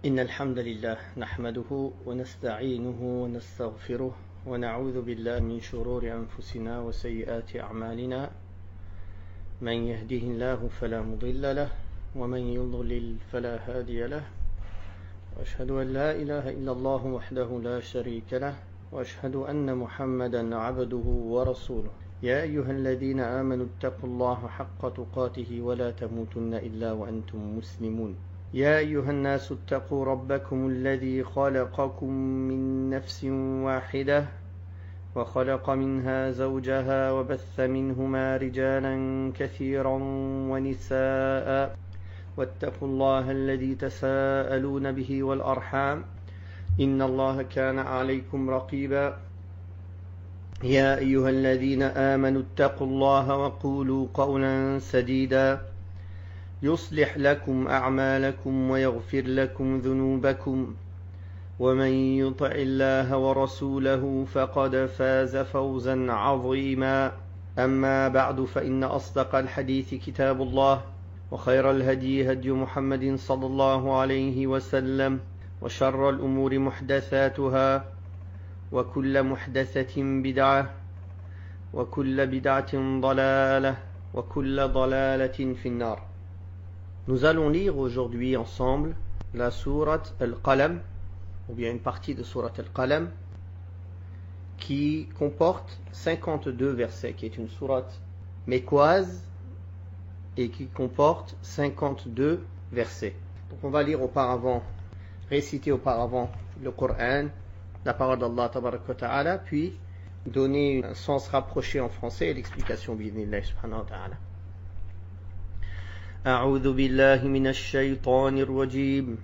إن الحمد لله نحمده ونستعينه ونستغفره ونعوذ بالله من شرور أنفسنا وسيئات أعمالنا من يهده الله فلا مضل له ومن يضلل فلا هادي له وأشهد أن لا إله إلا الله وحده لا شريك له وأشهد أن محمدا عبده ورسوله يا أيها الذين آمنوا اتقوا الله حق تقاته ولا تموتن إلا وأنتم مسلمون يا أيها الناس اتقوا ربكم الذي خلقكم من نفس واحدة وخلق منها زوجها وبث منهما رجالا كثيرا ونساء واتقوا الله الذي تساءلون به والأرحام إن الله كان عليكم رقيبا يا أيها الذين آمنوا اتقوا الله وقولوا قولا سديدا يصلح لكم أعمالكم ويغفر لكم ذنوبكم ومن يطع الله ورسوله فقد فاز فوزا عظيما أما بعد فإن أصدق الحديث كتاب الله وخير الهدي هدي محمد صلى الله عليه وسلم وشر الأمور محدثاتها وكل محدثة بدعة وكل بدعة ضلالة وكل ضلالة في النار. Nous allons lire aujourd'hui ensemble la sourate Al-Qalam, ou bien une partie de sourate Al-Qalam, qui comporte 52 versets, qui est une sourate mécoise et qui comporte 52 versets. Donc on va lire auparavant, réciter auparavant le Coran, la parole d'Allah Tabarak wa Ta'ala, puis donner un sens rapproché en français et l'explication bi'idhnillah subhanahu wa ta'ala. أعوذ بالله من الشيطان الرجيم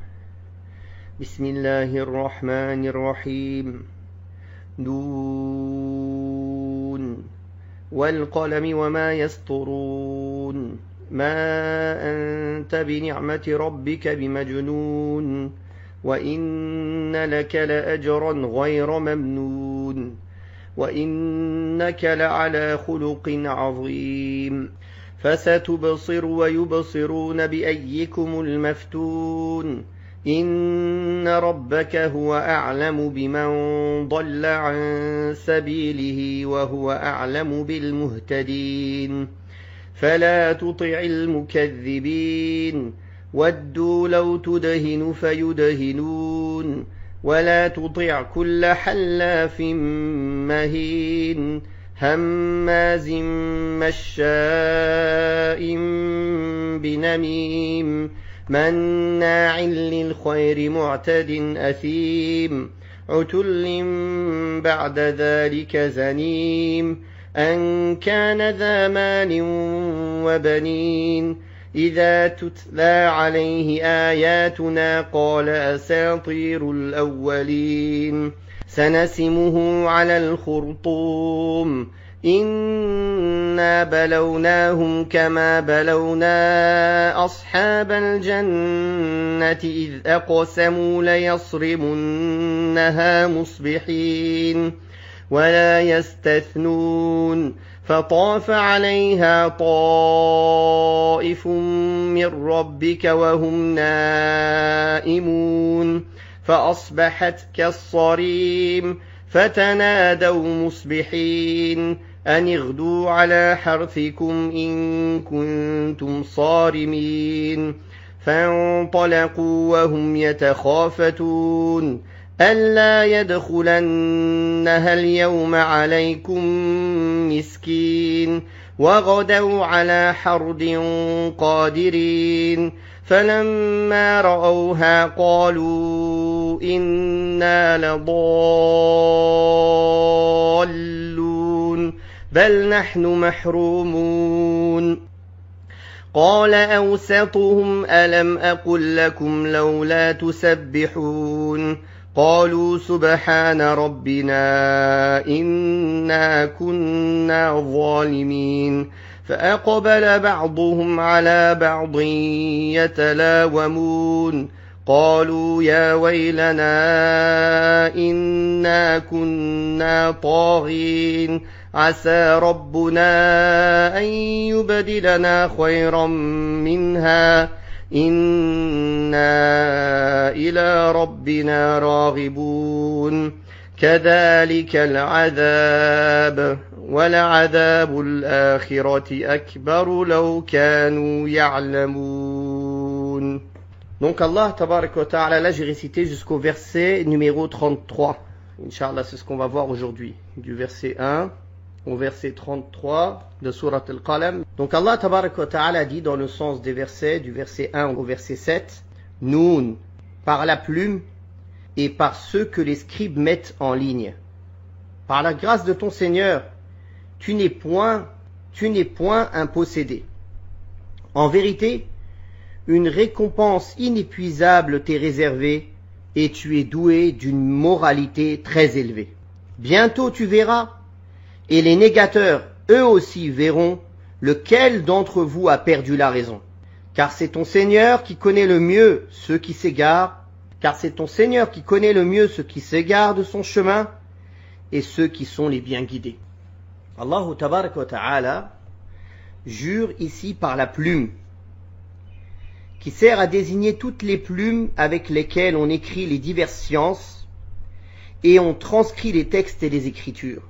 بسم الله الرحمن الرحيم نون والقلم وما يسطرون ما أنت بنعمة ربك بمجنون وإن لك لأجرا غير ممنون وإنك لعلى خلق عظيم فستبصر ويبصرون بأيكم المفتون إن ربك هو أعلم بمن ضل عن سبيله وهو أعلم بالمهتدين فلا تطع المكذبين ودوا لو تدهن فيدهنون ولا تطع كل حلاف مهين هماز مشاء بنميم مناع للخير معتد أثيم عتل بعد ذلك زنيم أن كان ذا مال وبنين إذا تتلى عليه آياتنا قال أساطير الأولين سنسمه على الخرطوم إنا بلوناهم كما بلونا أصحاب الجنة إذ أقسموا ليصرمنها مصبحين ولا يستثنون فطاف عليها طائف من ربك وهم نائمون فأصبحت كالصريم فتنادوا مصبحين أن اغدوا على حرثكم إن كنتم صارمين فانطلقوا وهم يتخافتون ألا يدخلنها اليوم عليكم مسكين وغدوا على حرد قادرين فلما رأوها قالوا إنا لضالون بل نحن محرومون قال أوسطهم ألم أقل لكم لولا تسبحون قالوا سبحان ربنا إنا كنا ظالمين فأقبل بعضهم على بعض يتلاومون قالوا يا ويلنا إنا كنا طاغين عسى ربنا أن يبدلنا خيرا منها إنا إلى ربنا راغبون كذلك العذاب ولعذاب الآخرة أكبر لو كانوا يعلمون. Donc Allah tabarak wa ta'ala, là j'ai récité jusqu'au verset numéro 33. Inch'Allah, c'est ce qu'on va voir aujourd'hui, du verset 1 au verset 33 de Surat Al-Qalam. Donc Allah tabarak wa ta'ala dit dans le sens des versets, du verset 1 au verset 7, Noun, par la plume et par ceux que les scribes mettent en ligne. Par la grâce de ton Seigneur, tu n'es point un possédé. En vérité, une récompense inépuisable t'est réservée et tu es doué d'une moralité très élevée. Bientôt tu verras, et les négateurs, eux aussi, verront lequel d'entre vous a perdu la raison. Car c'est ton Seigneur qui connaît le mieux ceux qui s'égarent, de son chemin et ceux qui sont les bien guidés. Allah tabarak wa ta'ala jure ici par la plume, qui sert à désigner toutes les plumes avec lesquelles on écrit les diverses sciences et on transcrit les textes et les écritures.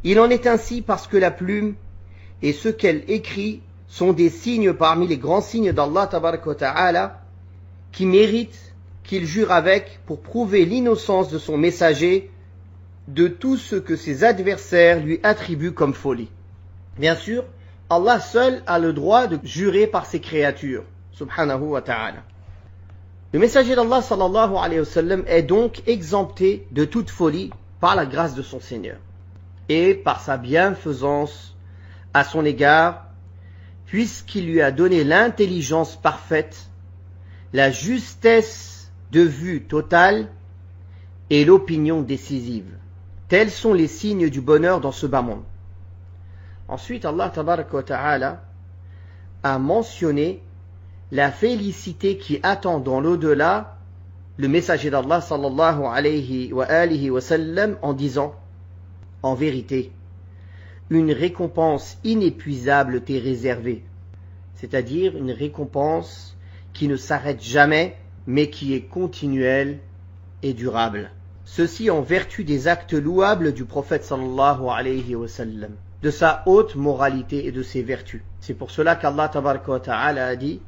Il en est ainsi parce que la plume et ce qu'elle écrit sont des signes parmi les grands signes d'Allah tabarak wa ta'ala qui méritent qu'il jure avec pour prouver l'innocence de son messager de tout ce que ses adversaires lui attribuent comme folie. Bien sûr, Allah seul a le droit de jurer par ses créatures, subhanahu wa ta'ala. Le messager d'Allah sallallahu alayhi wa sallam est donc exempté de toute folie par la grâce de son Seigneur et par sa bienfaisance à son égard, puisqu'il lui a donné l'intelligence parfaite, la justesse de vue totale et l'opinion décisive. Tels sont les signes du bonheur dans ce bas monde. Ensuite, Allah tabarak wa ta'ala a mentionné la félicité qui attend dans l'au-delà le messager d'Allah sallallahu alayhi wa sallam en disant: en vérité, une récompense inépuisable t'est réservée, c'est-à-dire une récompense qui ne s'arrête jamais mais qui est continuelle et durable. Ceci en vertu des actes louables du prophète sallallahu alayhi wa sallam, de sa haute moralité et de ses vertus. C'est pour cela qu'Allah tabaraka wa ta'ala a dit: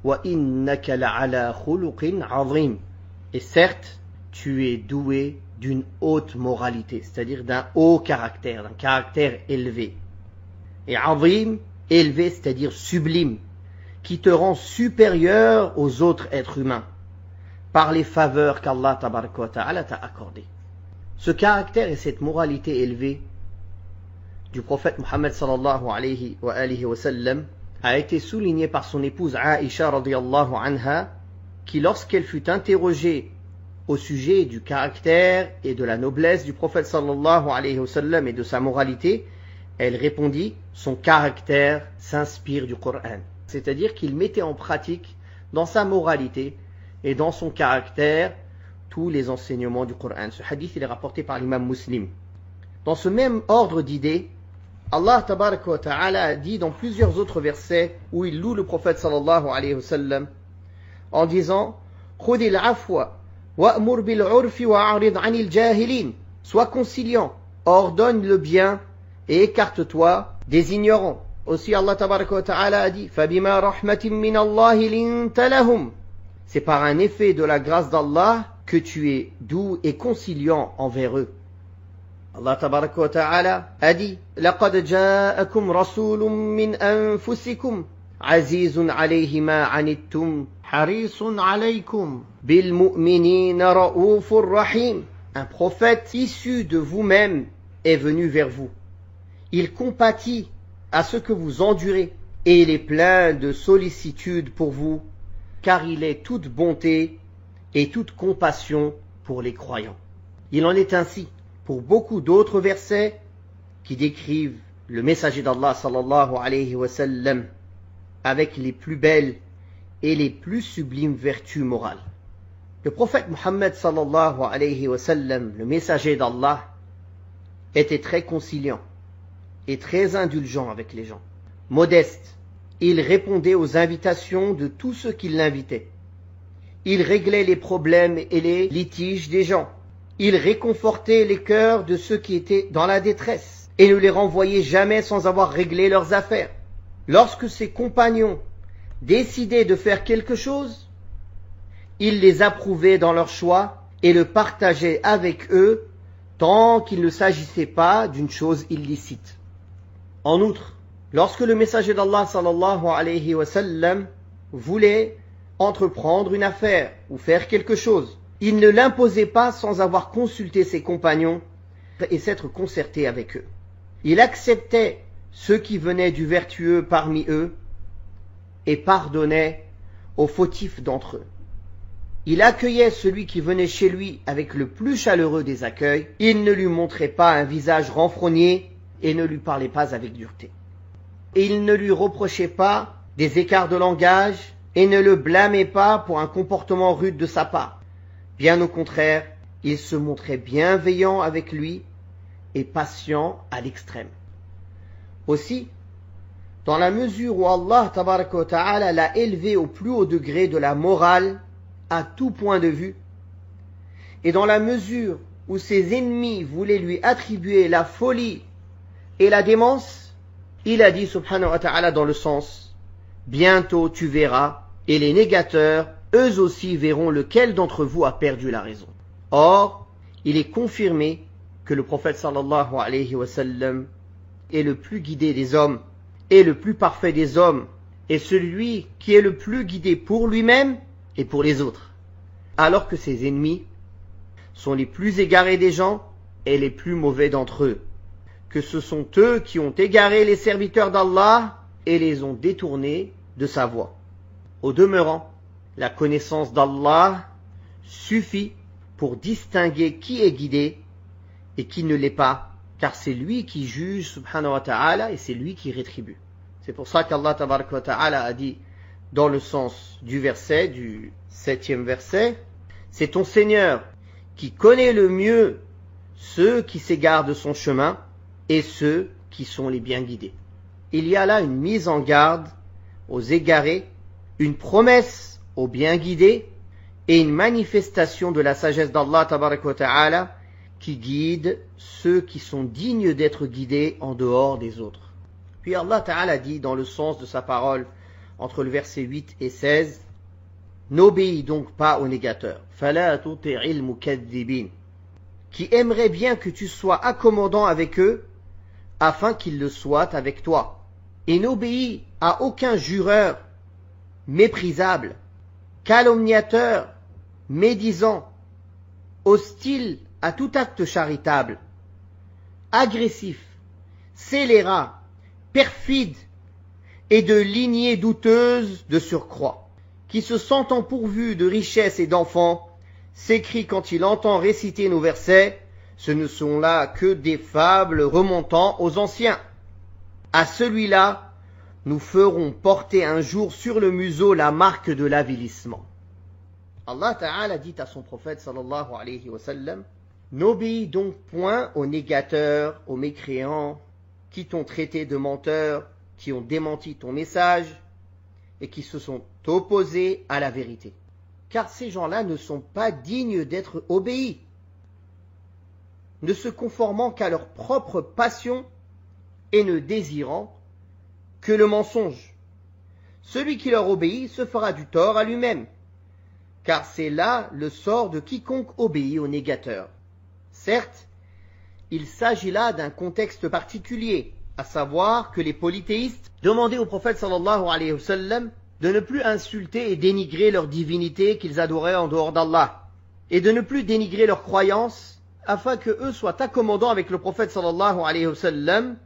wa innaka la'ala khuluqin 'azim. Et certes, tu es doué d'une haute moralité, c'est-à-dire d'un haut caractère, d'un caractère élevé. Et 'azim, élevé, c'est-à-dire sublime, qui te rend supérieur aux autres êtres humains par les faveurs qu'Allah tabaraka wa ta'ala t'a accordées. Ce caractère et cette moralité élevée du prophète Muhammad sallallahu alayhi wa sallam a été souligné par son épouse Aïcha radiyallahu anha, qui lorsqu'elle fut interrogée au sujet du caractère et de la noblesse du prophète sallallahu alayhi wa sallam et de sa moralité, elle répondit: son caractère s'inspire du Coran. C'est-à-dire qu'il mettait en pratique dans sa moralité et dans son caractère tous les enseignements du Coran. Ce hadith il est rapporté par l'imam Muslim. Dans ce même ordre d'idées, Allah tabaraka wa ta'ala a dit dans plusieurs autres versets où il loue le prophète sallallahu alayhi wa sallam en disant: khudil afwa wa'mur bil urfi wa'arid 'anil jahilin. Sois conciliant, ordonne le bien et écarte-toi des ignorants. Aussi Allah tabaraka wa ta'ala a dit: fabima rahmatin min Allah linta lahum. C'est par un effet de la grâce d'Allah que tu es doux et conciliant envers eux. Allah tabaraka wa ta'ala a dit: laqad ja'akum rasulun min anfusikum azizun alayhi ma anittum harisun alaykum bil mu'minina ra'ufur rahim. Un prophète issu de vous-même est venu vers vous. Il compatit à ce que vous endurez et il est plein de sollicitude pour vous, car il est toute bonté et toute compassion pour les croyants. Il en est ainsi pour beaucoup d'autres versets qui décrivent le messager d'Allah sallallahu alayhi wa sallam avec les plus belles et les plus sublimes vertus morales. Le prophète Muhammad sallallahu alayhi wa sallam, le messager d'Allah, était très conciliant et très indulgent avec les gens, modeste Il répondait aux invitations de tous ceux qui l'invitaient. Il réglait les problèmes et les litiges des gens. Il réconfortait les cœurs de ceux qui étaient dans la détresse et ne les renvoyait jamais sans avoir réglé leurs affaires. Lorsque ses compagnons décidaient de faire quelque chose, il les approuvait dans leur choix et le partageait avec eux tant qu'il ne s'agissait pas d'une chose illicite. En outre, lorsque le messager d'Allah sallallahu alayhi wa sallam voulait entreprendre une affaire ou faire quelque chose, il ne l'imposait pas sans avoir consulté ses compagnons et s'être concerté avec eux. Il acceptait ceux qui venaient du vertueux parmi eux et pardonnait aux fautifs d'entre eux. Il accueillait celui qui venait chez lui avec le plus chaleureux des accueils. Il ne lui montrait pas un visage renfrogné et ne lui parlait pas avec dureté. Et il ne lui reprochait pas des écarts de langage et ne le blâmait pas pour un comportement rude de sa part. Bien au contraire, il se montrait bienveillant avec lui et patient à l'extrême. Aussi, dans la mesure où Allah tabaraka wa ta'ala l'a élevé au plus haut degré de la morale à tout point de vue, et dans la mesure où ses ennemis voulaient lui attribuer la folie et la démence, il a dit subhanahu wa ta'ala dans le sens « Bientôt tu verras, et les négateurs, eux aussi verront lequel d'entre vous a perdu la raison. » Or, il est confirmé que le prophète sallallahu alayhi wa sallam est le plus guidé des hommes, et le plus parfait des hommes, et celui qui est le plus guidé pour lui-même et pour les autres, alors que ses ennemis sont les plus égarés des gens et les plus mauvais d'entre eux, que ce sont eux qui ont égaré les serviteurs d'Allah et les ont détournés de sa voie. Au demeurant, la connaissance d'Allah suffit pour distinguer qui est guidé et qui ne l'est pas, car c'est lui qui juge subhanahu wa ta'ala et c'est lui qui rétribue. C'est pour ça qu'Allah tabaraka wa ta'ala a dit dans le sens du verset, du 7e verset, c'est ton Seigneur qui connaît le mieux ceux qui s'égarent de son chemin et ceux qui sont les bien guidés. Il y a là une mise en garde aux égarés, une promesse aux bien guidés et une manifestation de la sagesse d'Allah tabaraka wa ta'ala qui guide ceux qui sont dignes d'être guidés en dehors des autres. Puis Allah ta'ala dit dans le sens de sa parole entre le verset 8 et 16, n'obéis donc pas aux négateurs, fala tuti'il mukaththibin, qui aimeraient bien que tu sois accommodant avec eux, afin qu'ils le soient avec toi. Et n'obéis à aucun jureur méprisable, calomniateur, médisant, hostile à tout acte charitable, agressif, scélérat, perfide et de lignée douteuse de surcroît, qui se sentant pourvu de richesses et d'enfants, s'écrie quand il entend réciter nos versets, ce ne sont là que des fables remontant aux anciens. À celui-là, nous ferons porter un jour sur le museau la marque de l'avilissement. Allah Ta'ala dit à son prophète sallallahu alayhi wa sallam, n'obéis donc point aux négateurs, aux mécréants, qui t'ont traité de menteur, qui ont démenti ton message et qui se sont opposés à la vérité. Car ces gens-là ne sont pas dignes d'être obéis, ne se conformant qu'à leur propre passion et ne désirant que le mensonge. Celui qui leur obéit se fera du tort à lui-même, car c'est là le sort de quiconque obéit aux négateurs. Certes, il s'agit là d'un contexte particulier, à savoir que les polythéistes demandaient au prophète sallallahu alayhi wa sallam de ne plus insulter et dénigrer leur divinité qu'ils adoraient en dehors d'Allah, et de ne plus dénigrer leurs croyances, afin que eux soient accommodants avec le prophète sallallahu alayhi wa sallam.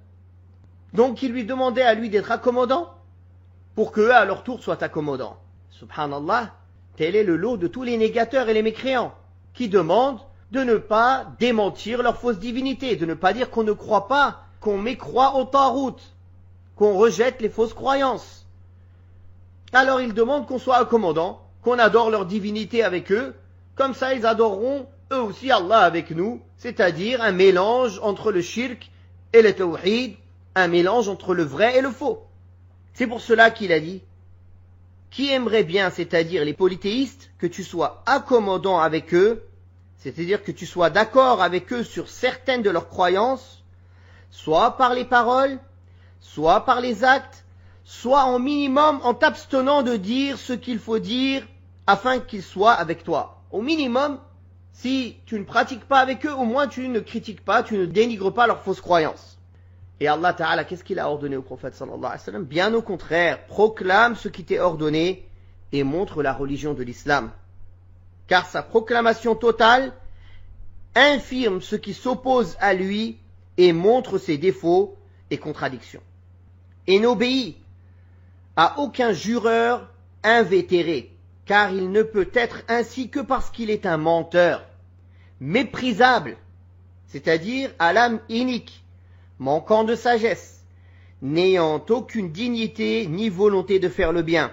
Donc ils lui demandaient à lui d'être accommodant, pour qu'eux à leur tour soient accommodants. Subhanallah, tel est le lot de tous les négateurs et les mécréants, qui demandent de ne pas démentir leur fausse divinité, de ne pas dire qu'on ne croit pas, qu'on mécroit au Tarout, qu'on rejette les fausses croyances. Alors ils demandent qu'on soit accommodant, qu'on adore leur divinité avec eux, comme ça ils adoreront eux aussi Allah avec nous, c'est-à-dire un mélange entre le shirk et le tawhid, un mélange entre le vrai et le faux. C'est pour cela qu'il a dit, qui aimerait bien, c'est-à-dire les polythéistes, que tu sois accommodant avec eux, c'est-à-dire que tu sois d'accord avec eux sur certaines de leurs croyances, soit par les paroles, soit par les actes, soit en minimum en t'abstenant de dire ce qu'il faut dire afin qu'ils soient avec toi. Au minimum, si tu ne pratiques pas avec eux, au moins tu ne critiques pas, tu ne dénigres pas leurs fausses croyances. Et Allah Ta'ala, qu'est-ce qu'il a ordonné au prophète sallallahu alayhi wa sallam? Bien au contraire, proclame ce qui t'est ordonné et montre la religion de l'islam. Car sa proclamation totale infirme ce qui s'oppose à lui et montre ses défauts et contradictions. Et n'obéit à aucun jureur invétéré, car il ne peut être ainsi que parce qu'il est un menteur, méprisable, c'est-à-dire à l'âme inique, manquant de sagesse, n'ayant aucune dignité ni volonté de faire le bien,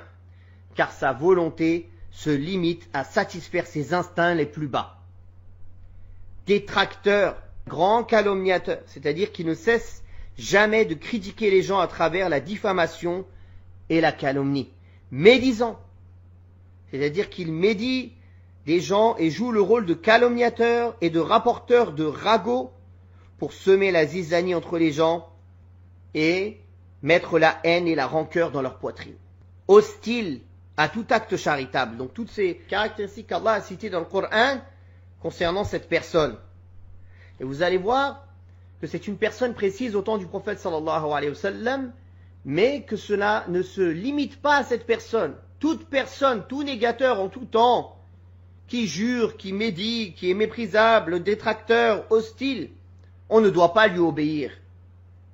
car sa volonté se limite à satisfaire ses instincts les plus bas. Détracteur, grand calomniateur, c'est-à-dire qui ne cesse jamais de critiquer les gens à travers la diffamation et la calomnie. Médisant, c'est-à-dire qu'il médit des gens et joue le rôle de calomniateur et de rapporteur de ragots pour semer la zizanie entre les gens et mettre la haine et la rancœur dans leur poitrine. Hostile à tout acte charitable. Donc toutes ces caractéristiques qu'Allah a citées dans le Coran concernant cette personne. Et vous allez voir que c'est une personne précise au temps du prophète sallallahu alayhi wa sallam, mais que cela ne se limite pas à cette personne. Toute personne, tout négateur en tout temps, qui jure, qui médit, qui est méprisable, détracteur, hostile, on ne doit pas lui obéir,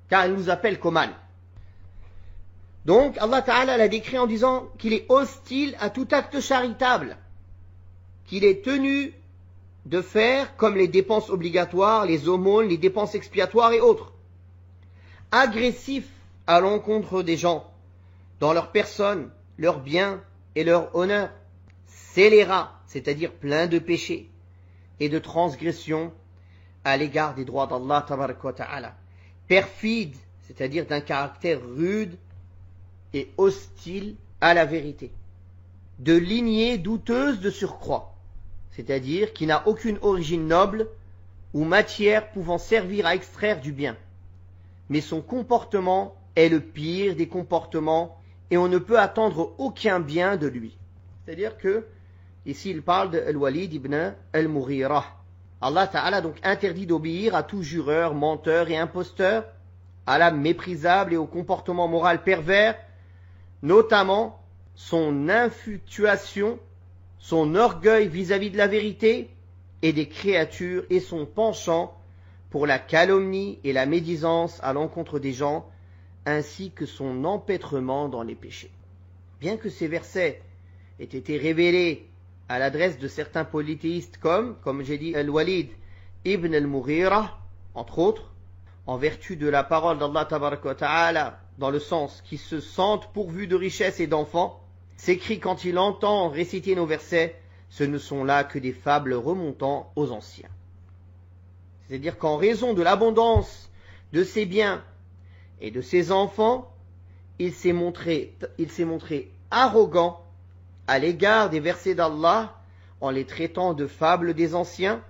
car il nous appelle qu'au mal. Donc Allah Ta'ala l'a décrit en disant qu'il est hostile à tout acte charitable, qu'il est tenu de faire comme les dépenses obligatoires, les aumônes, les dépenses expiatoires et autres. Agressif à l'encontre des gens, dans leur personne, leurs biens et leur honneur. Scélérat, c'est-à-dire plein de péchés et de transgressions à l'égard des droits d'Allah tabaraka wa ta'ala. Perfide, c'est-à-dire d'un caractère rude et hostile à la vérité. De lignée douteuse de surcroît, c'est-à-dire qui n'a aucune origine noble ou matière pouvant servir à extraire du bien. Mais son comportement est le pire des comportements et on ne peut attendre aucun bien de lui. C'est-à-dire que, ici il parle de Al-Walid ibn Al-Mughira. Allah Ta'ala donc interdit d'obéir à tout jureur, menteur et imposteur, à l'âme méprisable et au comportement moral pervers, notamment son infatuation, son orgueil vis-à-vis de la vérité et des créatures et son penchant pour la calomnie et la médisance à l'encontre des gens, ainsi que son empêtrement dans les péchés. Bien que ces versets aient été révélés à l'adresse de certains polythéistes comme j'ai dit, Al-Walid ibn Al-Mughira, entre autres, en vertu de la parole d'Allah tabaraka wa ta'ala, dans le sens qui se sentent pourvus de richesses et d'enfants, s'écrit quand il entend réciter nos versets, ce ne sont là que des fables remontant aux anciens. C'est-à-dire qu'en raison de l'abondance de ses biens et de ses enfants, il s'est montré arrogant à l'égard des versets d'Allah en les traitant de fables des anciens.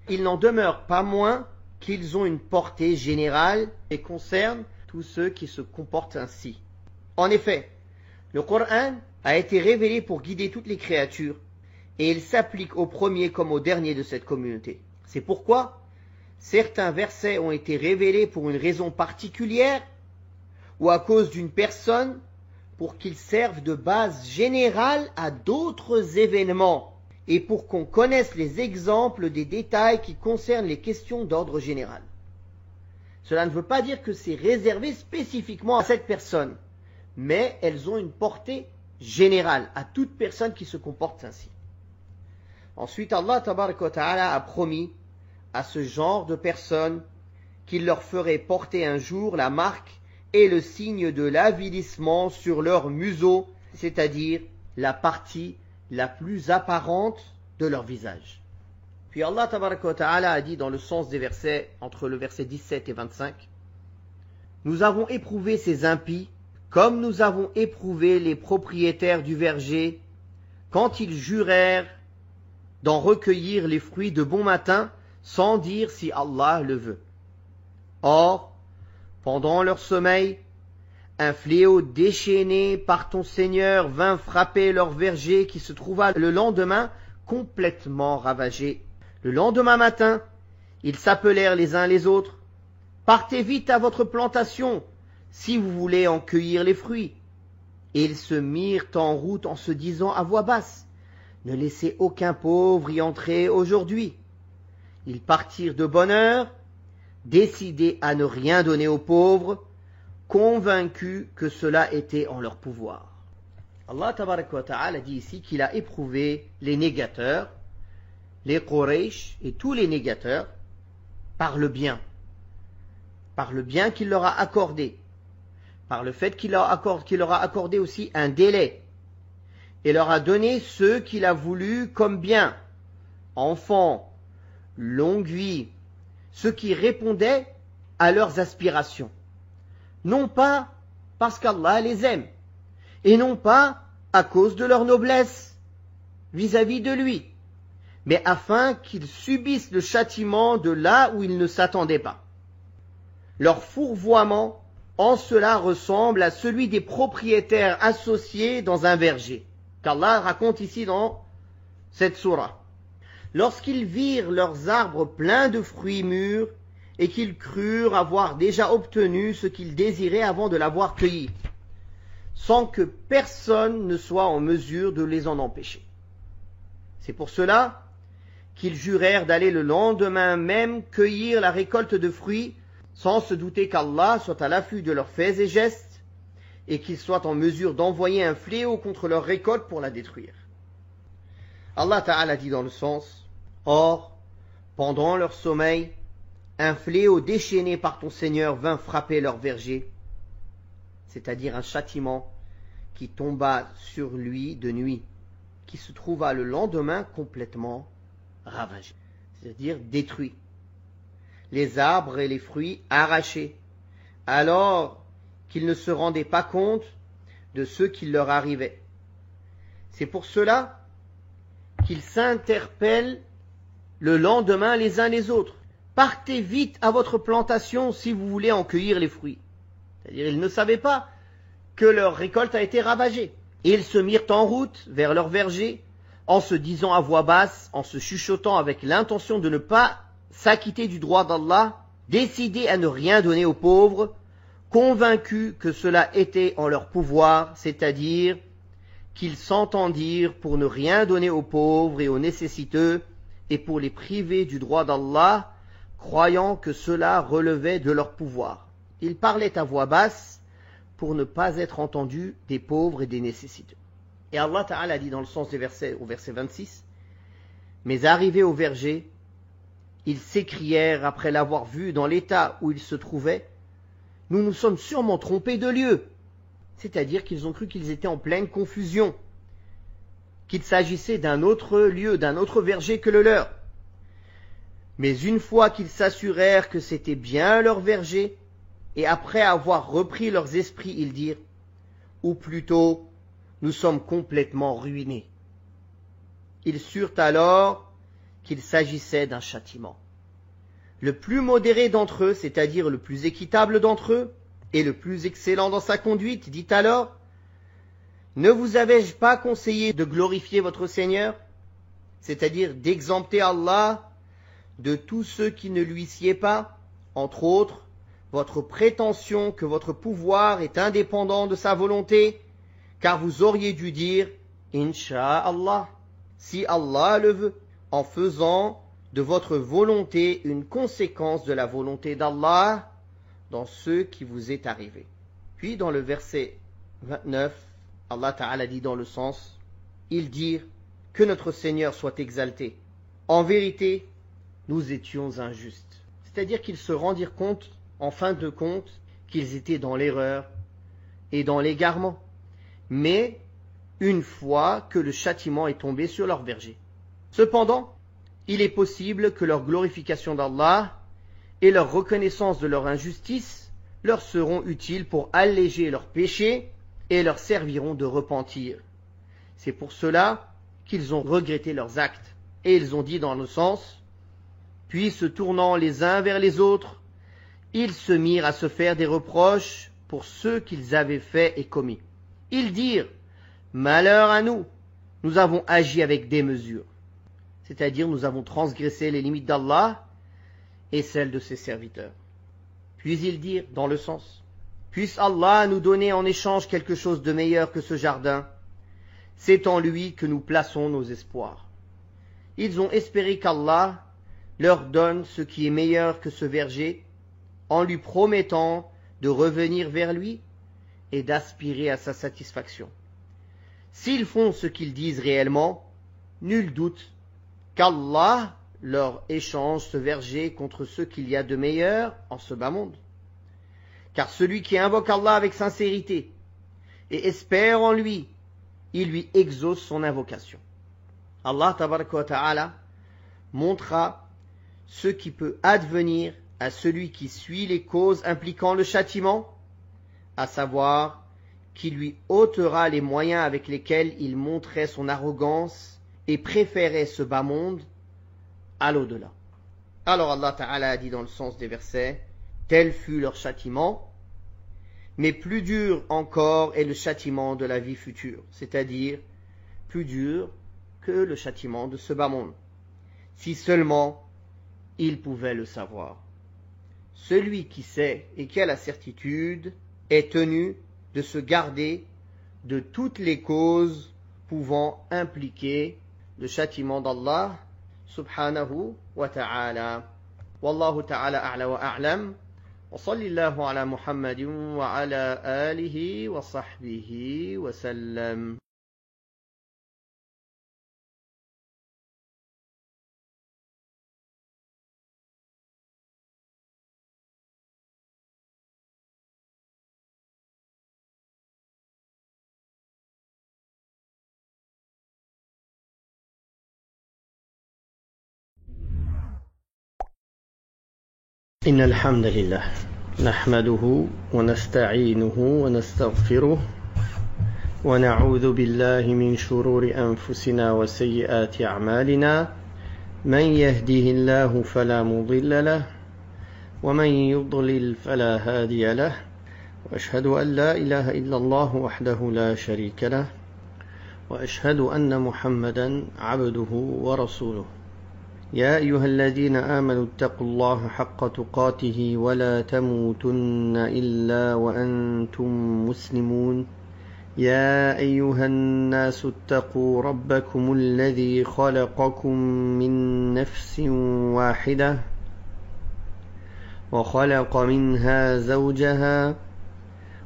Il n'en demeure pas moins qu'ils ont une portée générale et concernent tous ceux qui se comportent ainsi. En effet, le Coran a été révélé pour guider toutes les créatures et il s'applique aux premiers comme aux derniers de cette communauté. C'est pourquoi certains versets ont été révélés pour une raison particulière ou à cause d'une personne pour qu'ils servent de base générale à d'autres événements et pour qu'on connaisse les exemples des détails qui concernent les questions d'ordre général. Cela ne veut pas dire que c'est réservé spécifiquement à cette personne, mais elles ont une portée générale à toute personne qui se comporte ainsi. Ensuite, Allah tabaraka wa ta'ala a promis à ce genre de personnes qu'il leur ferait porter un jour la marque et le signe de l'avilissement sur leur museau, c'est-à-dire la partie la plus apparente de leur visage. Puis Allah tabaraka wa ta'ala a dit dans le sens des versets, entre le verset 17 et 25, « Nous avons éprouvé ces impies comme nous avons éprouvé les propriétaires du verger quand ils jurèrent d'en recueillir les fruits de bon matin sans dire si Allah le veut. Or, pendant leur sommeil, un fléau déchaîné par ton Seigneur vint frapper leur verger qui se trouva le lendemain complètement ravagé. Le lendemain matin, ils s'appelèrent les uns les autres. Partez vite à votre plantation, si vous voulez en cueillir les fruits. Et ils se mirent en route en se disant à voix basse, ne laissez aucun pauvre y entrer aujourd'hui. Ils partirent de bonne heure, décidés à ne rien donner aux pauvres, convaincus que cela était en leur pouvoir. Allah tabaraka wa ta'ala dit ici qu'il a éprouvé les négateurs, les Quraysh et tous les négateurs, par le bien qu'il leur a accordé, par le fait qu'il leur a accordé aussi un délai, et leur a donné ce qu'il a voulu comme bien, enfants, longue vie, ce qui répondait à leurs aspirations. Non pas parce qu'Allah les aime, et non pas à cause de leur noblesse vis-à-vis de lui, mais afin qu'ils subissent le châtiment de là où ils ne s'attendaient pas. Leur fourvoiement en cela ressemble à celui des propriétaires associés dans un verger, qu'Allah raconte ici dans cette sourate. Lorsqu'ils virent leurs arbres pleins de fruits mûrs et qu'ils crurent avoir déjà obtenu ce qu'ils désiraient avant de l'avoir cueilli, sans que personne ne soit en mesure de les en empêcher. C'est pour cela qu'ils jurèrent d'aller le lendemain même cueillir la récolte de fruits, sans se douter qu'Allah soit à l'affût de leurs faits et gestes, et qu'il soit en mesure d'envoyer un fléau contre leur récolte pour la détruire. Allah Ta'ala dit dans le sens, or, pendant leur sommeil, un fléau déchaîné par ton Seigneur vint frapper leur verger, c'est-à-dire un châtiment qui tomba sur lui de nuit, qui se trouva le lendemain complètement ravagé, c'est-à-dire détruit. Les arbres et les fruits arrachés, alors qu'ils ne se rendaient pas compte de ce qui leur arrivait. C'est pour cela qu'ils s'interpellent le lendemain les uns les autres. Partez vite à votre plantation si vous voulez en cueillir les fruits. C'est-à-dire, ils ne savaient pas que leur récolte a été ravagée. Et ils se mirent en route vers leur verger, en se disant à voix basse, en se chuchotant avec l'intention de ne pas s'acquitter du droit d'Allah, décidés à ne rien donner aux pauvres, convaincus que cela était en leur pouvoir, c'est-à-dire qu'ils s'entendirent pour ne rien donner aux pauvres et aux nécessiteux, et pour les priver du droit d'Allah, croyant que cela relevait de leur pouvoir. Ils parlaient à voix basse pour ne pas être entendus des pauvres et des nécessiteux. Et Allah Ta'ala dit dans le sens des versets, au verset 26, « Mais arrivés au verger, ils s'écrièrent après l'avoir vu dans l'état où ils se trouvaient, « Nous nous sommes sûrement trompés de lieu. » C'est-à-dire qu'ils ont cru qu'ils étaient en pleine confusion, qu'il s'agissait d'un autre lieu, d'un autre verger que le leur. Mais une fois qu'ils s'assurèrent que c'était bien leur verger, et après avoir repris leurs esprits, ils dirent, ou plutôt, nous sommes complètement ruinés. Ils surent alors qu'il s'agissait d'un châtiment. Le plus modéré d'entre eux, c'est-à-dire le plus équitable d'entre eux, et le plus excellent dans sa conduite, dit alors, ne vous avais-je pas conseillé de glorifier votre Seigneur, c'est-à-dire d'exempter Allah de tous ceux qui ne lui sied pas, entre autres, votre prétention que votre pouvoir est indépendant de sa volonté, car vous auriez dû dire « Inch'Allah » si Allah le veut, en faisant de votre volonté une conséquence de la volonté d'Allah dans ce qui vous est arrivé. Puis dans le verset 29, Allah Ta'ala dit dans le sens, ils dirent que notre Seigneur soit exalté. En vérité, nous étions injustes. C'est-à-dire qu'ils se rendirent compte, en fin de compte, qu'ils étaient dans l'erreur et dans l'égarement. Mais une fois que le châtiment est tombé sur leur verger. Cependant, il est possible que leur glorification d'Allah et leur reconnaissance de leur injustice leur seront utiles pour alléger leurs péchés et leur serviront de repentir. C'est pour cela qu'ils ont regretté leurs actes. Et ils ont dit dans le sens, puis se tournant les uns vers les autres, ils se mirent à se faire des reproches pour ceux qu'ils avaient faits et commis. Ils dirent, malheur à nous, nous avons agi avec démesure. C'est-à-dire nous avons transgressé les limites d'Allah et celles de ses serviteurs. Puis ils dirent, dans le sens, puisse Allah nous donner en échange quelque chose de meilleur que ce jardin. C'est en lui que nous plaçons nos espoirs. Ils ont espéré qu'Allah leur donne ce qui est meilleur que ce verger, en lui promettant de revenir vers lui et d'aspirer à sa satisfaction. S'ils font ce qu'ils disent réellement, nul doute qu'Allah leur échange ce verger contre ce qu'il y a de meilleur en ce bas monde. Car celui qui invoque Allah avec sincérité et espère en lui, il lui exauce son invocation. Allah tabaraka wa ta'ala montrera ce qui peut advenir à celui qui suit les causes impliquant le châtiment, à savoir qui lui ôtera les moyens avec lesquels il montrait son arrogance et préférait ce bas monde à l'au-delà. Alors Allah Ta'ala a dit dans le sens des versets, tel fut leur châtiment, mais plus dur encore est le châtiment de la vie future, c'est-à-dire plus dur que le châtiment de ce bas monde. Si seulement ils pouvaient le savoir. Celui qui sait et qui a la certitude est tenu de se garder de toutes les causes pouvant impliquer le châtiment d'Allah subhanahu wa ta'ala. Wallahu ta'ala a'la wa a'lam. Wa sallallahu ala Muhammadin wa ala alihi wa sahbihi wa sallam. إن الحمد لله نحمده ونستعينه ونستغفره ونعوذ بالله من شرور أنفسنا وسيئات أعمالنا من يهده الله فلا مضل له ومن يضلل فلا هادي له وأشهد أن لا إله إلا الله وحده لا شريك له وأشهد أن محمدا عبده ورسوله يا أيها الذين آمنوا اتقوا الله حق تقاته ولا تموتن إلا وأنتم مسلمون يا أيها الناس اتقوا ربكم الذي خلقكم من نفس واحدة وخلق منها زوجها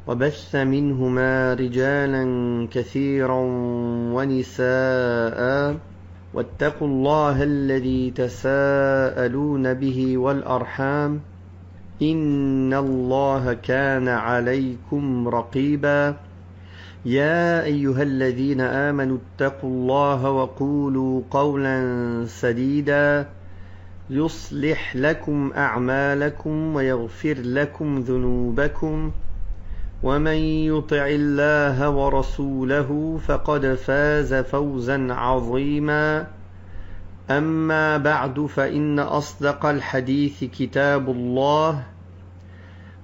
وبث منهما رجالا كثيرا ونساء واتقوا الله الذي تساءلون به والأرحام إن الله كان عليكم رقيبا يا أيها الذين آمنوا اتقوا الله وقولوا قولا سديدا يصلح لكم أعمالكم ويغفر لكم ذنوبكم ومن يطع الله ورسوله فقد فاز فوزا عظيما أما بعد فإن أصدق الحديث كتاب الله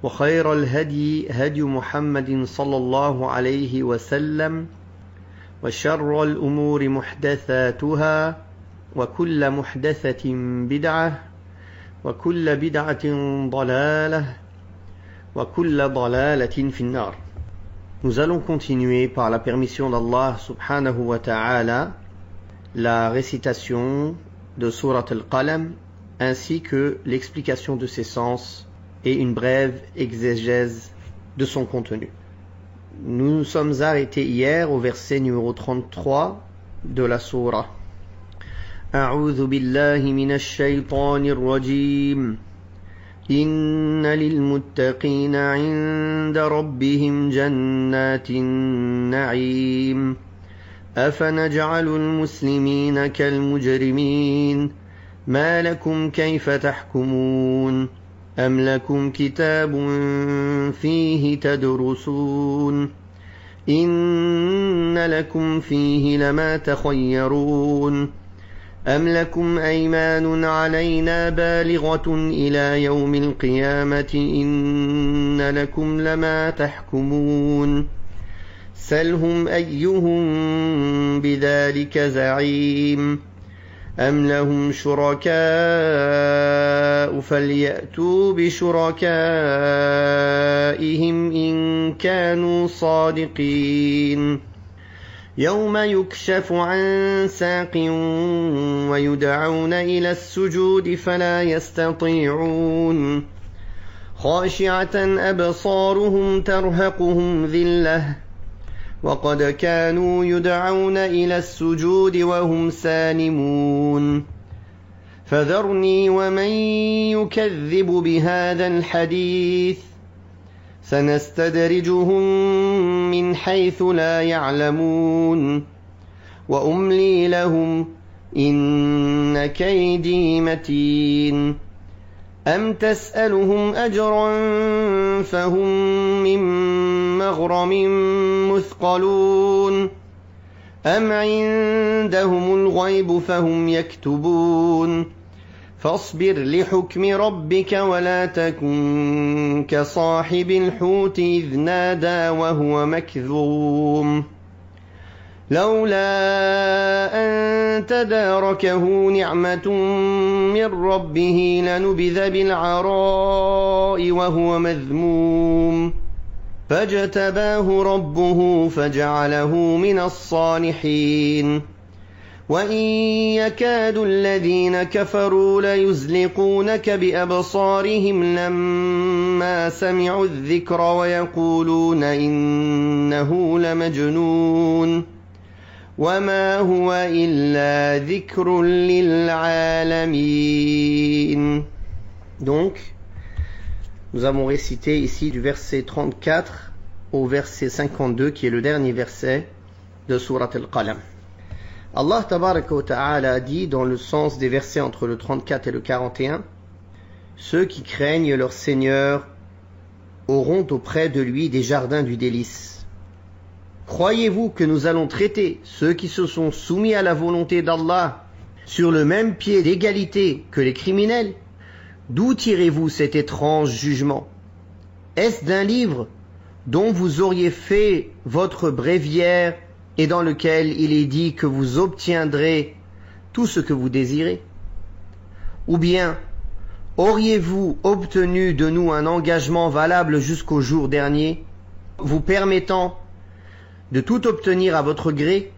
وخير الهدي هدي محمد صلى الله عليه وسلم وشر الأمور محدثاتها وكل محدثة بدعة وكل بدعة ضلالة Nous allons continuer par la permission d'Allah subhanahu wa ta'ala la récitation de Surat al-Qalam ainsi que l'explication de ses sens et une brève exégèse de son contenu. Nous nous sommes arrêtés hier au verset numéro 33 de la Surah. A'udhu billahi minash shaytanir rajim. إن للمتقين عند ربهم جنات النعيم أفنجعل المسلمين كالمجرمين ما لكم كيف تحكمون أم لكم كتاب فيه تدرسون إن لكم فيه لما تخيرون أم لكم أيمان علينا بالغة إلى يوم القيامة إن لكم لما تحكمون سلهم أيهم بذلك زعيم أم لهم شركاء فليأتوا بشركائهم إن كانوا صادقين يوم يكشف عن ساق ويدعون إلى السجود فلا يستطيعون خاشعة أبصارهم ترهقهم ذلة وقد كانوا يدعون إلى السجود وهم سالمون فذرني ومن يكذب بهذا الحديث سنستدرجهم من حيث لا يعلمون وأملي لهم إن كيدي متين أم تسألهم أجرا فهم من مغرم مثقلون أم عندهم الغيب فهم يكتبون فاصبر لحكم ربك ولا تكن كصاحب الحوت إذ نادى وهو مكذوم لولا أن تداركه نعمة من ربه لنبذ بالعراء وهو مذموم فاجتباه ربه فجعله من الصالحين وإن يكاد الذين كفروا ليزلقونك بأبصارهم لما سمعوا الذكر ويقولون إنه لمجنون وما هو إلا ذكر للعالمين. Donc, nous avons récité ici du verset 34 au verset 52 qui est le dernier verset de Surat Al-Qalam. Allah tabaraka wa ta'ala a dit dans le sens des versets entre le 34 et le 41, ceux qui craignent leur Seigneur auront auprès de lui des jardins du délice. Croyez-vous que nous allons traiter ceux qui se sont soumis à la volonté d'Allah sur le même pied d'égalité que les criminels? D'où tirez-vous cet étrange jugement? Est-ce d'un livre dont vous auriez fait votre bréviaire et dans lequel il est dit que vous obtiendrez tout ce que vous désirez? Ou bien, auriez-vous obtenu de nous un engagement valable jusqu'au jour dernier, vous permettant de tout obtenir à votre gré?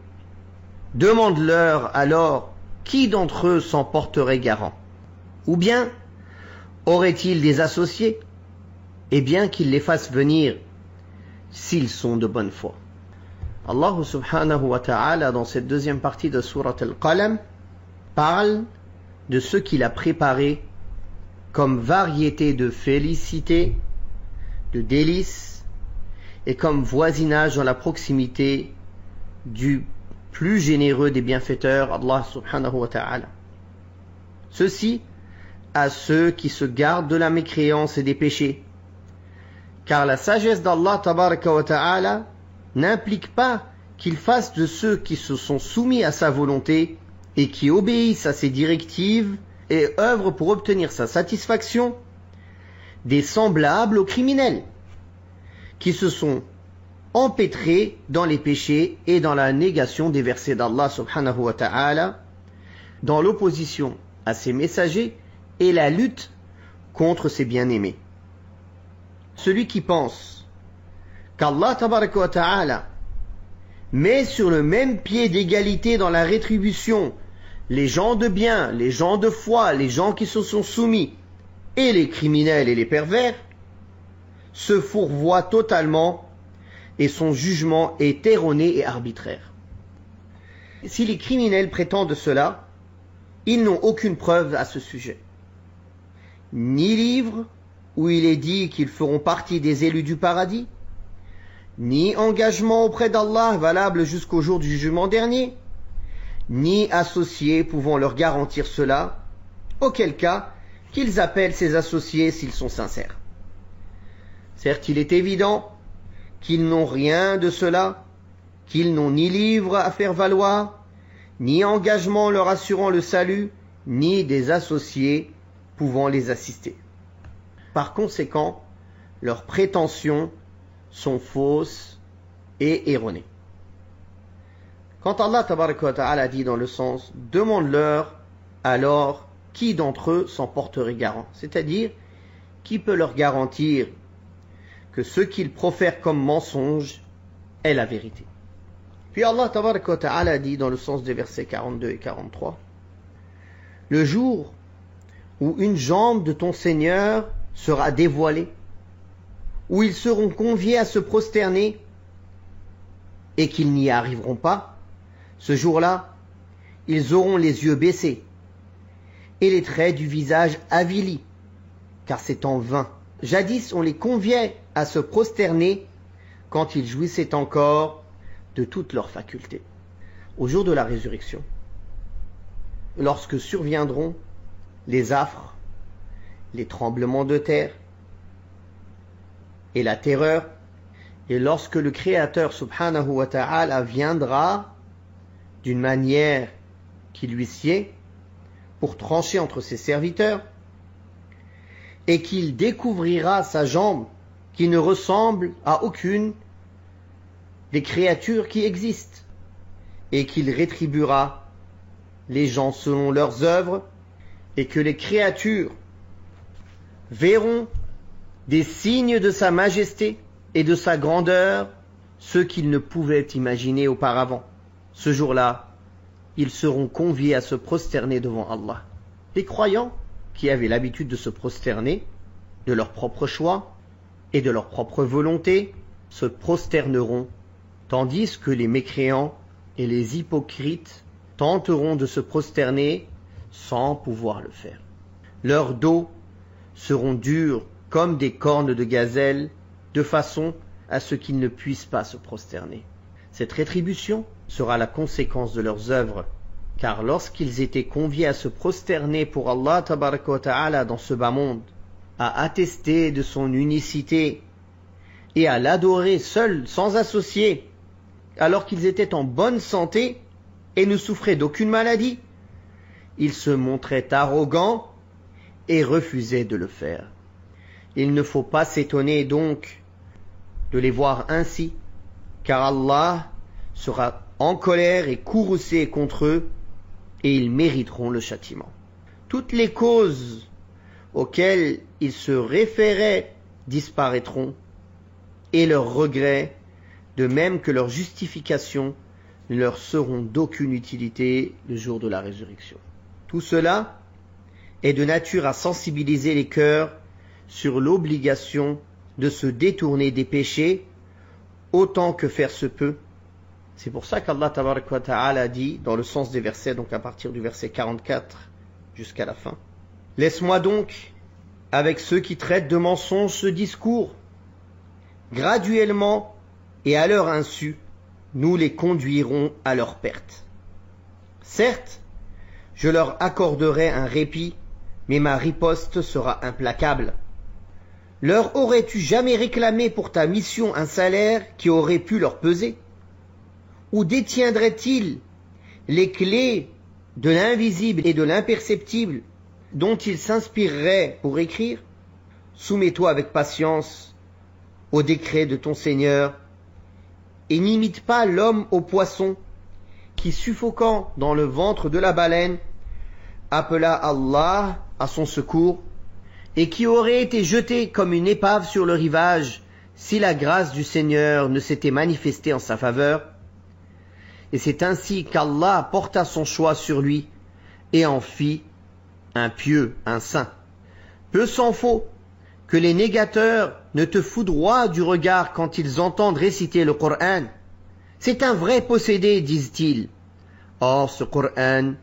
Demande-leur alors qui d'entre eux s'en porterait garant. Ou bien, auraient-ils des associés? Eh bien qu'ils les fassent venir s'ils sont de bonne foi. Allah subhanahu wa ta'ala, dans cette deuxième partie de Surat Al-Qalam, parle de ce qu'il a préparé comme variété de félicité, de délices, et comme voisinage dans la proximité du plus généreux des bienfaiteurs, Allah subhanahu wa ta'ala. Ceci à ceux qui se gardent de la mécréance et des péchés, car la sagesse d'Allah tabaraka wa ta'ala n'implique pas qu'il fasse de ceux qui se sont soumis à sa volonté et qui obéissent à ses directives et œuvrent pour obtenir sa satisfaction des semblables aux criminels qui se sont empêtrés dans les péchés et dans la négation des versets d'Allah subhanahu wa ta'ala, dans l'opposition à ses messagers et la lutte contre ses bien-aimés. Celui qui pense qu'Allah tabaraka wa ta'ala met sur le même pied d'égalité dans la rétribution les gens de bien, les gens de foi, les gens qui se sont soumis, et les criminels et les pervers, se fourvoie totalement et son jugement est erroné et arbitraire. Si les criminels prétendent cela, ils n'ont aucune preuve à ce sujet. Ni livre où il est dit qu'ils feront partie des élus du paradis, ni engagement auprès d'Allah valable jusqu'au jour du jugement dernier, ni associés pouvant leur garantir cela, auquel cas qu'ils appellent ses associés s'ils sont sincères. Certes, il est évident qu'ils n'ont rien de cela, qu'ils n'ont ni livre à faire valoir, ni engagement leur assurant le salut, ni des associés pouvant les assister. Par conséquent, leurs prétentions sont fausses et erronées. Quand Allah tabaraka wa ta'ala dit dans le sens « Demande-leur alors qui d'entre eux s'en porterait garant ?» c'est-à-dire qui peut leur garantir que ce qu'ils profèrent comme mensonge est la vérité. Puis Allah tabaraka wa ta'ala dit dans le sens des versets 42 et 43 « Le jour où une jambe de ton Seigneur sera dévoilée, où ils seront conviés à se prosterner et qu'ils n'y arriveront pas, ce jour-là, ils auront les yeux baissés et les traits du visage avilis, car c'est en vain. Jadis, on les conviait à se prosterner quand ils jouissaient encore de toutes leurs facultés. Au jour de la résurrection, lorsque surviendront les affres, les tremblements de terre et la terreur, et lorsque le Créateur subhanahu wa ta'ala viendra d'une manière qui lui sied pour trancher entre ses serviteurs, et qu'il découvrira sa jambe qui ne ressemble à aucune des créatures qui existent, et qu'il rétribuera les gens selon leurs œuvres, et que les créatures verront des signes de sa majesté et de sa grandeur, ceux qu'ils ne pouvaient imaginer auparavant. Ce jour-là, ils seront conviés à se prosterner devant Allah. Les croyants, qui avaient l'habitude de se prosterner, de leur propre choix et de leur propre volonté, se prosterneront, tandis que les mécréants et les hypocrites tenteront de se prosterner sans pouvoir le faire. Leurs dos seront durs comme des cornes de gazelle, de façon à ce qu'ils ne puissent pas se prosterner. Cette rétribution sera la conséquence de leurs œuvres, car lorsqu'ils étaient conviés à se prosterner pour Allah tabaraka wa ta'ala dans ce bas monde, à attester de son unicité et à l'adorer seul, sans associé, alors qu'ils étaient en bonne santé et ne souffraient d'aucune maladie, ils se montraient arrogants et refusaient de le faire. Il ne faut pas s'étonner donc de les voir ainsi, car Allah sera en colère et courroucé contre eux, et ils mériteront le châtiment. Toutes les causes auxquelles ils se référaient disparaîtront, et leurs regrets, de même que leurs justifications, ne leur seront d'aucune utilité le jour de la résurrection. Tout cela est de nature à sensibiliser les cœurs sur l'obligation de se détourner des péchés autant que faire se peut. C'est pour ça qu'Allah tabaraka wa ta'ala dit dans le sens des versets, donc à partir du verset 44 jusqu'à la fin: Laisse-moi donc avec ceux qui traitent de mensonges ce discours. Graduellement et à leur insu, nous les conduirons à leur perte. Certes, je leur accorderai un répit, mais ma riposte sera implacable. Leur aurais-tu jamais réclamé pour ta mission un salaire qui aurait pu leur peser? Ou détiendraient-ils les clés de l'invisible et de l'imperceptible dont ils s'inspireraient pour écrire? Soumets-toi avec patience au décret de ton Seigneur et n'imite pas l'homme au poisson qui, suffoquant dans le ventre de la baleine, appela Allah à son secours et qui aurait été jeté comme une épave sur le rivage si la grâce du Seigneur ne s'était manifestée en sa faveur. Et c'est ainsi qu'Allah porta son choix sur lui et en fit un pieux, un saint. Peu s'en faut que les négateurs ne te foudroient du regard quand ils entendent réciter le Coran. C'est un vrai possédé, disent-ils. Or, ce Coran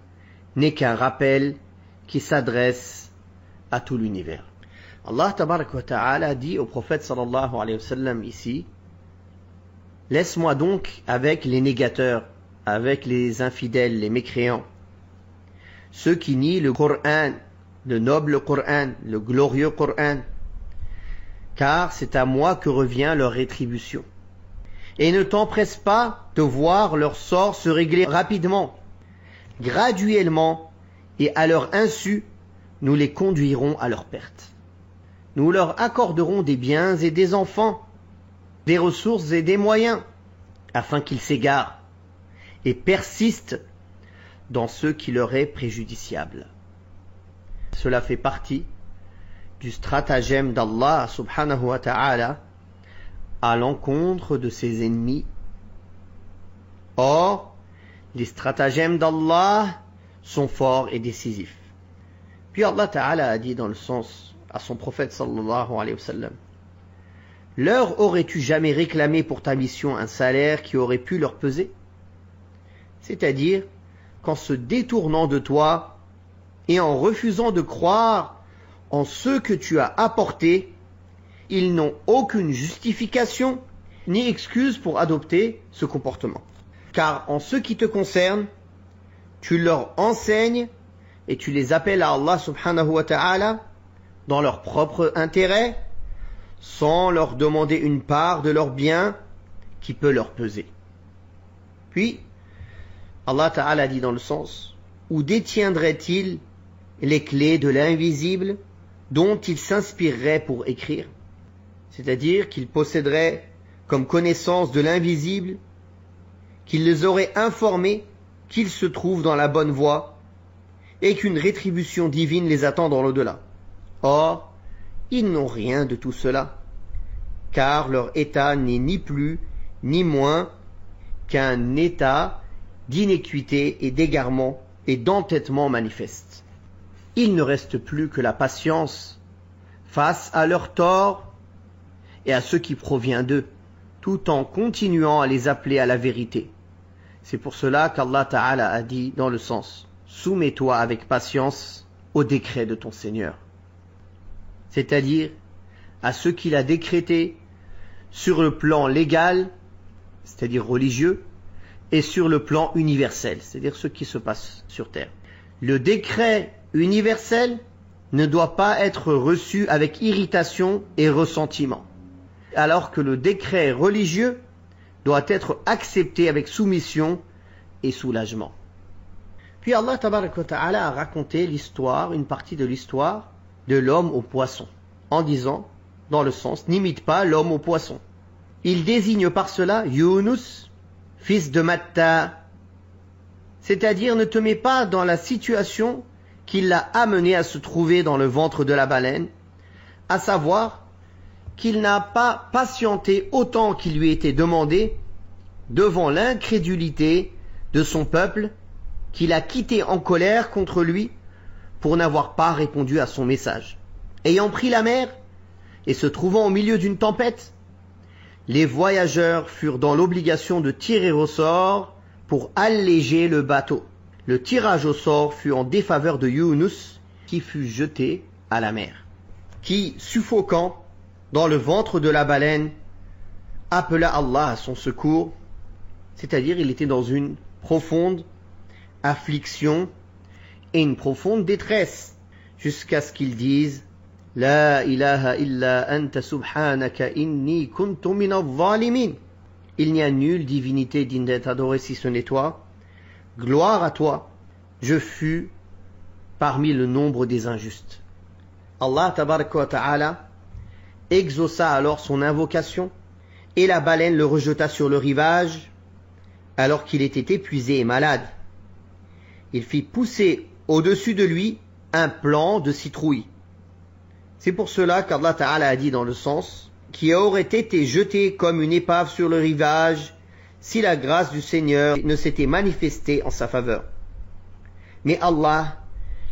n'est qu'un rappel qui s'adresse à tout l'univers. Allah tabaraka wa ta'ala dit au prophète sallallahu alayhi wa sallam ici: Laisse-moi donc avec les négateurs, avec les infidèles, les mécréants, ceux qui nient le Coran le noble Coran, le glorieux Coran, car c'est à moi que revient leur rétribution. Et ne t'empresse pas de voir leur sort se régler rapidement. Graduellement et à leur insu, nous les conduirons à leur perte. Nous leur accorderons des biens et des enfants, des ressources et des moyens, afin qu'ils s'égarent et persistent dans ce qui leur est préjudiciable. Cela fait partie du stratagème d'Allah subhanahu wa ta'ala à l'encontre de ses ennemis. Or, les stratagèmes d'Allah sont forts et décisifs. Puis Allah ta'ala a dit dans le sens à son prophète sallallahu alayhi wa sallam: leur aurais-tu jamais réclamé pour ta mission un salaire qui aurait pu leur peser? C'est-à-dire qu'en se détournant de toi et en refusant de croire en ce que tu as apporté, ils n'ont aucune justification ni excuse pour adopter ce comportement. Car en ce qui te concerne, tu leur enseignes et tu les appelles à Allah subhanahu wa ta'ala dans leur propre intérêt, sans leur demander une part de leurs biens qui peut leur peser. Puis, Allah ta'ala dit dans le sens: où détiendrait-il les clés de l'invisible dont il s'inspirerait pour écrire? C'est-à-dire qu'il posséderait comme connaissance de l'invisible, qu'il les aurait informés qu'ils se trouvent dans la bonne voie et qu'une rétribution divine les attend dans l'au-delà. Or, ils n'ont rien de tout cela, car leur état n'est ni plus ni moins qu'un état d'inéquité et d'égarement et d'entêtement manifeste. Il ne reste plus que la patience face à leurs torts et à ce qui provient d'eux, tout en continuant à les appeler à la vérité. C'est pour cela qu'Allah Ta'ala a dit dans le sens: soumets-toi avec patience au décret de ton Seigneur. C'est-à-dire à ce qu'il a décrété sur le plan légal, c'est-à-dire religieux, et sur le plan universel, c'est-à-dire ce qui se passe sur terre. Le décret universel ne doit pas être reçu avec irritation et ressentiment, alors que le décret religieux doit être accepté avec soumission et soulagement. Puis Allah tabaraka wa ta'ala a raconté l'histoire, une partie de l'histoire de l'homme au poisson, en disant, dans le sens: n'imite pas l'homme au poisson. Il désigne par cela Yunus, fils de Matta, c'est-à-dire ne te mets pas dans la situation qui l'a amené à se trouver dans le ventre de la baleine, à savoir qu'il n'a pas patienté autant qu'il lui était demandé devant l'incrédulité de son peuple, qu'il a quitté en colère contre lui pour n'avoir pas répondu à son message. Ayant pris la mer et se trouvant au milieu d'une tempête, les voyageurs furent dans l'obligation de tirer au sort pour alléger le bateau. Le tirage au sort fut en défaveur de Yunus, qui fut jeté à la mer, qui, suffoquant dans le ventre de la baleine, appela Allah à son secours, c'est-à-dire il était dans une profonde affliction et une profonde détresse, jusqu'à ce qu'il dise: La ilaha illa anta subhanaka inni kuntu minadh zalimin. Il n'y a nulle divinité digne d'être adorée si ce n'est toi. Gloire à toi, je fus parmi le nombre des injustes. Allah tabaraka wa ta'ala exauça alors son invocation et la baleine le rejeta sur le rivage alors qu'il était épuisé et malade. Il fit pousser au-dessus de lui un plant de citrouille. C'est pour cela qu'Allah Ta'ala a dit dans le sens: qui aurait été jeté comme une épave sur le rivage si la grâce du Seigneur ne s'était manifestée en sa faveur. Mais Allah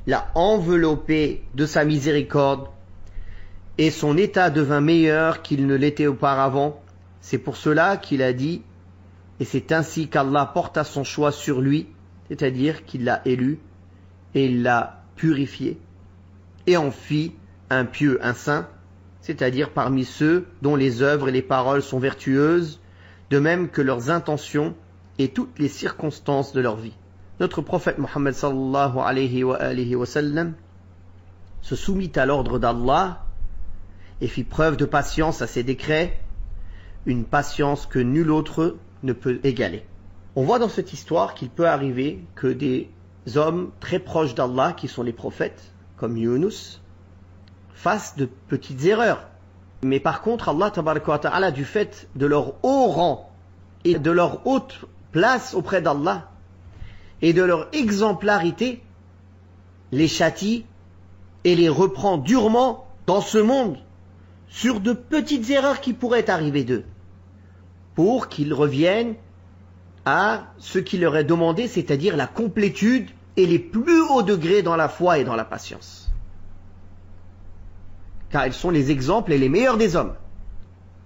l'a enveloppé de sa miséricorde et son état devint meilleur qu'il ne l'était auparavant. C'est pour cela qu'il a dit, et c'est ainsi qu'Allah porta son choix sur lui, c'est-à-dire qu'il l'a élu et il l'a purifié et en fit un pieux, un saint, c'est-à-dire parmi ceux dont les œuvres et les paroles sont vertueuses, de même que leurs intentions et toutes les circonstances de leur vie. Notre prophète Mohammed sallallahu alayhi wa sallam se soumit à l'ordre d'Allah et fit preuve de patience à ses décrets, une patience que nul autre ne peut égaler. On voit dans cette histoire qu'il peut arriver que des hommes très proches d'Allah, qui sont les prophètes, comme Yunus, fassent de petites erreurs. Mais par contre, Allah tabaraka wa ta'ala, du fait de leur haut rang et de leur haute place auprès d'Allah et de leur exemplarité, les châtie et les reprend durement dans ce monde sur de petites erreurs qui pourraient arriver d'eux, pour qu'ils reviennent à ce qui leur est demandé, c'est-à-dire la complétude et les plus hauts degrés dans la foi et dans la patience. Car ils sont les exemples et les meilleurs des hommes.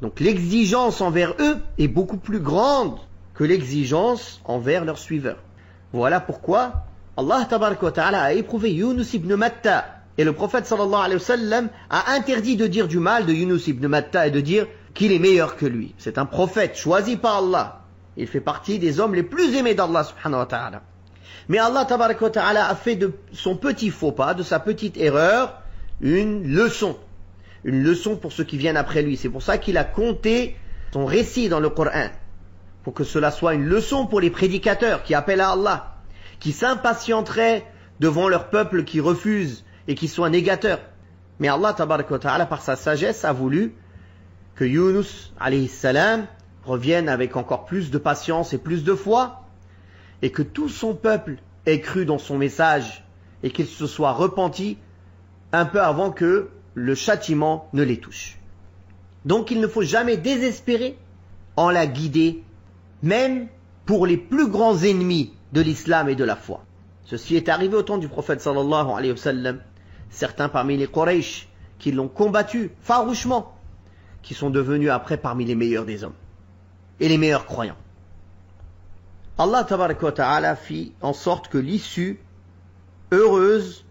Donc l'exigence envers eux est beaucoup plus grande que l'exigence envers leurs suiveurs. Voilà pourquoi Allah tabaraka wa ta'ala a éprouvé Yunus ibn Matta. Et le prophète sallallahu alayhi wa sallam a interdit de dire du mal de Yunus ibn Matta et de dire qu'il est meilleur que lui. C'est un prophète choisi par Allah. Il fait partie des hommes les plus aimés d'Allah subhanahu wa ta'ala. Mais Allah tabaraka wa ta'ala a fait de son petit faux pas, de sa petite erreur, une leçon. Une leçon pour ceux qui viennent après lui. C'est pour ça qu'il a compté son récit dans le Coran. Pour que cela soit une leçon pour les prédicateurs qui appellent à Allah, qui s'impatienteraient devant leur peuple qui refuse et qui soit négateur. Mais Allah tabaraka wa ta'ala, par sa sagesse, a voulu que Yunus alayhi salam revienne avec encore plus de patience et plus de foi, et que tout son peuple ait cru dans son message et qu'il se soit repenti un peu avant que le châtiment ne les touche. Donc il ne faut jamais désespérer en la guider, même pour les plus grands ennemis de l'islam et de la foi. Ceci est arrivé au temps du prophète sallallahu alayhi wa sallam. Certains parmi les Quraysh qui l'ont combattu farouchement, qui sont devenus après parmi les meilleurs des hommes et les meilleurs croyants. Allah tabaraka wa ta'ala fit en sorte que l'issue heureuse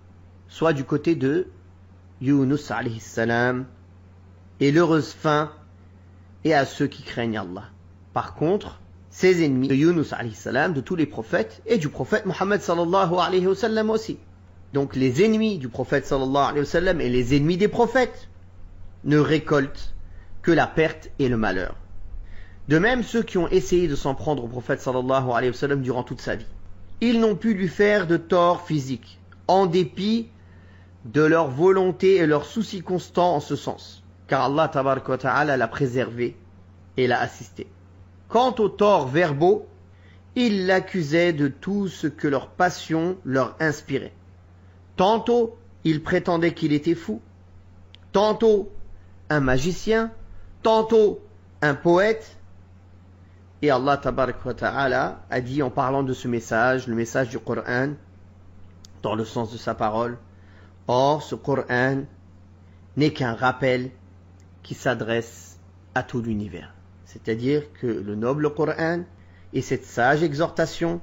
soit du côté de Yunus alayhi salam, et l'heureuse fin est à ceux qui craignent Allah. Par contre, ces ennemis de Yunus alayhi salam, de tous les prophètes, et du prophète Muhammad sallallahu alayhi wa sallam aussi. Donc les ennemis du prophète sallallahu alayhi wa sallam et les ennemis des prophètes ne récoltent que la perte et le malheur. De même, ceux qui ont essayé de s'en prendre au prophète sallallahu alayhi wa sallam durant toute sa vie, ils n'ont pu lui faire de tort physique, en dépit de leur volonté et leur souci constant en ce sens, car Allah tabaraka wa ta'ala l'a préservé et l'a assisté. Quant aux torts verbaux, ils l'accusaient de tout ce que leur passion leur inspirait. Tantôt, ils prétendaient qu'il était fou, tantôt un magicien, tantôt un poète. Et Allah tabaraka wa ta'ala a dit en parlant de ce message, le message du Coran, dans le sens de sa parole, or ce Coran n'est qu'un rappel qui s'adresse à tout l'univers. C'est-à-dire que le noble Coran et cette sage exhortation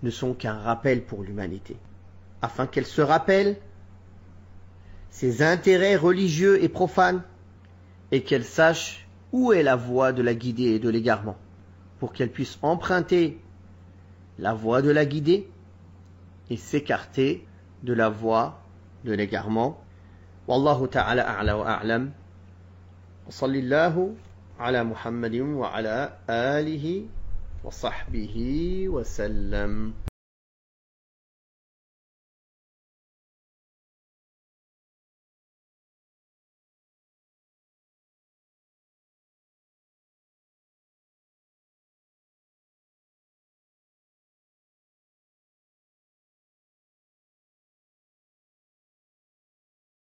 ne sont qu'un rappel pour l'humanité, afin qu'elle se rappelle ses intérêts religieux et profanes et qu'elle sache où est la voie de la guidée et de l'égarement, pour qu'elle puisse emprunter la voie de la guidée et s'écarter de la voie de l'égarement. Wallahu ta'ala a'la wa a'lam. Wa sallallahu ala Muhammadin wa ala alihi wa sahbihi wa sallam.